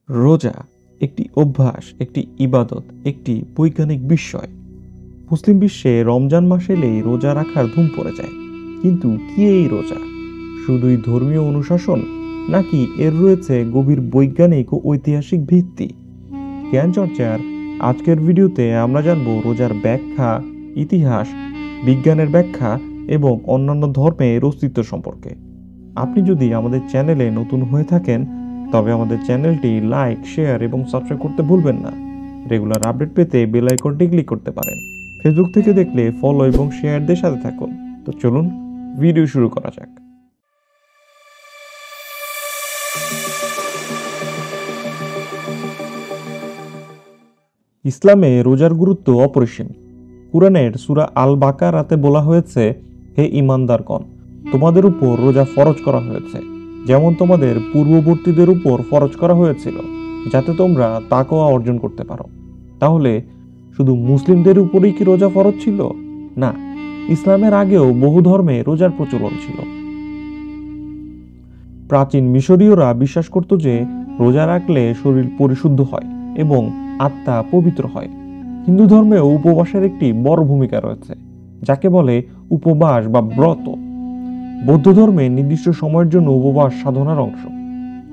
রোজা একটি অভ্যাস, একটি ইবাদত, একটি বৈজ্ঞানিক বিস্ময়। মুসলিম বিশ্বে রমজান মাস এলেই রোজা রাখার ধুম পড়ে যায়। কিন্তু কি এই রোজা? শুধুই ধর্মীয় অনুশাসন, নাকি এর রয়েছে গভীর বৈজ্ঞানিক ও ঐতিহাসিক ভিত্তি? জ্ঞান চর্চার আজকের ভিডিওতে আমরা জানব রোজার ব্যাখ্যা, ইতিহাস, বিজ্ঞানের ব্যাখ্যা এবং অন্যান্য ধর্মের অস্তিত্ব সম্পর্কে। আপনি যদি আমাদের চ্যানেলে নতুন হয়ে থাকেন, তবে আমাদের চ্যানেলটি লাইক, শেয়ার এবং সাবস্ক্রাইব করতে ভুলবেন না। রেগুলার আপডেট পেতে বেল আইকনটি ক্লিক করতে পারেন। ফেসবুক থেকে দেখলে ফলো এবং শেয়ারদের সাথে থাকুন। তো চলুন ভিডিও শুরু করা যাক। ইসলামে রোজার গুরুত্ব অপরিসীম। কুরআনের সূরা আল বাকারাতে বলা হয়েছে, হে ঈমানদারগণ, তোমাদের উপর রোজা ফরজ করা হয়েছে, যেমন তোমাদের পূর্ববর্তীদের উপর ফরজ করা হয়েছিল, যাতে তোমরা তাকওয়া অর্জন করতে পারো। তাহলে শুধু মুসলিমদের উপরেই কি রোজা ফরজ ছিল? না, ইসলামের আগেও বহু ধর্মে রোজার প্রচলন ছিল। প্রাচীন মিশরীয়রা বিশ্বাস করত যে রোজা রাখলে শরীর পরিশুদ্ধ হয় এবং আত্মা পবিত্র হয়। হিন্দু ধর্মেও উপবাসের একটি বড় ভূমিকা রয়েছে, যাকে বলে উপবাস বা ব্রত। বৌদ্ধ ধর্মে নির্দিষ্ট সময়ের জন্য উপবাস সাধনার অংশ।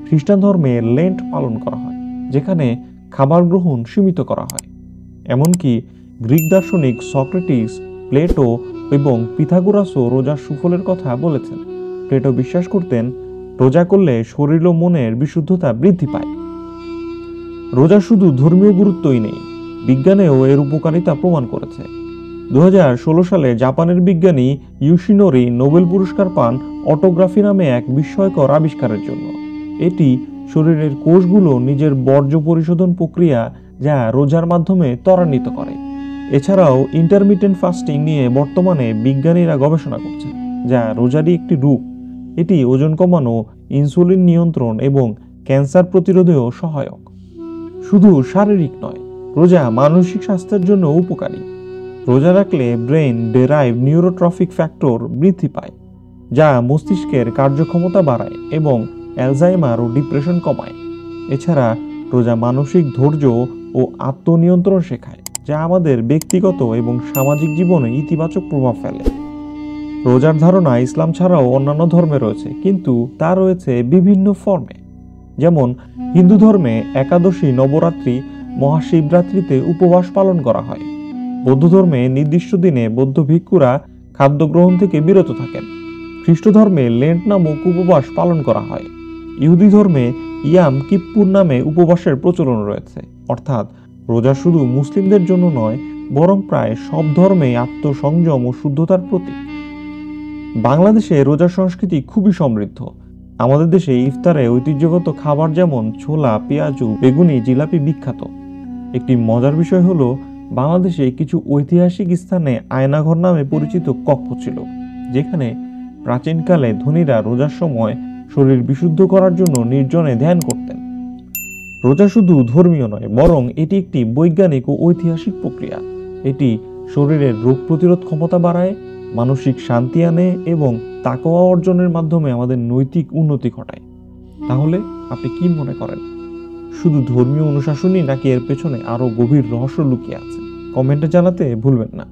খ্রিস্টান ধর্মে লেন্ট পালন করা হয়, যেখানে খাবার গ্রহণ সীমিত করা হয়। এমনকি গ্রিক দার্শনিক সক্রেটিস, প্লেটো এবং পিথাগোরাসও রোজার সুফলের কথা বলেছেন। প্লেটো বিশ্বাস করতেন, রোজা করলে শরীর ও মনের বিশুদ্ধতা বৃদ্ধি পায়। রোজা শুধু ধর্মীয় গুরুত্বই নেই, বিজ্ঞানেও এর উপকারিতা প্রমাণ করেছে। 2016 সালে জাপানের বিজ্ঞানী ইয়োশিনোরি নোবেল পুরস্কার পান অটোগ্রাফি নামে এক বিস্ময়কর আবিষ্কারের জন্য। এটি শরীরের কোষগুলো নিজের বর্জ্য পরিশোধন প্রক্রিয়া, যা রোজার মাধ্যমে ত্বরান্বিত করে। এছাড়াও ইন্টারমিটেন্ট ফাস্টিং নিয়ে বর্তমানে বিজ্ঞানীরা গবেষণা করছেন, যা রোজারই একটি রূপ। এটি ওজন কমানো, ইনসুলিন নিয়ন্ত্রণ এবং ক্যান্সার প্রতিরোধেও সহায়ক। শুধু শারীরিক নয়, রোজা মানসিক স্বাস্থ্যের জন্য উপকারী। রোজা রাখলে ব্রেন ডেরাইভ নিউরোট্রফিক ফ্যাক্টর বৃদ্ধি পায়, যা মস্তিষ্কের কার্যক্ষমতা বাড়ায় এবং অ্যালজাইমার ও ডিপ্রেশন কমায়। এছাড়া রোজা মানসিক ধৈর্য ও আত্মনিয়ন্ত্রণ শেখায়, যা আমাদের ব্যক্তিগত এবং সামাজিক জীবনে ইতিবাচক প্রভাব ফেলে। রোজার ধারণা ইসলাম ছাড়াও অন্যান্য ধর্মে রয়েছে, কিন্তু তা রয়েছে বিভিন্ন ফর্মে। যেমন হিন্দু ধর্মে একাদশী, নবরাত্রি, মহাশিবরাত্রিতে উপবাস পালন করা হয়। বৌদ্ধ ধর্মে নির্দিষ্ট দিনে বৌদ্ধ ভিক্ষুরা খাদ্য গ্রহণ থেকে বিরত থাকেন। খ্রিস্ট ধর্মে লেন্ট নামক উপবাস পালন করা হয়। ইহুদি ধর্মে ইয়াম কিপ্পুর নামে উপবাসের প্রচলন রয়েছে। অর্থাৎ রোজা শুধু মুসলিমদের জন্য নয়, বরং প্রায় সব ধর্মে আত্মসংযম ও শুদ্ধতার প্রতীক। বাংলাদেশে রোজার সংস্কৃতি খুবই সমৃদ্ধ। আমাদের দেশে ইফতারে ঐতিহ্যগত খাবার যেমন ছোলা, পেঁয়াজু, বেগুনি, জিলাপি বিখ্যাত। একটি মজার বিষয় হলো, বাংলাদেশে কিছু ঐতিহাসিক স্থানে আয়নাঘর নামে পরিচিত কক্ষ ছিল, যেখানে প্রাচীনকালে ধনীরা রোজার সময় শরীর বিশুদ্ধ করার জন্য নির্জনে ধ্যান করতেন। রোজা শুধু ধর্মীয় নয়, বরং এটি একটি বৈজ্ঞানিক ও ঐতিহাসিক প্রক্রিয়া। এটি শরীরের রোগ প্রতিরোধ ক্ষমতা বাড়ায়, মানসিক শান্তি আনে এবং তাকওয়া অর্জনের মাধ্যমে আমাদের নৈতিক উন্নতি ঘটায়। তাহলে আপনি কি মনে করেন, শুধু ধর্মীয় অনুশাসনই, নাকি এর পেছনে আরো গভীর রহস্য লুকিয়ে আছে? কমেন্টে জানাতে ভুলবেন না।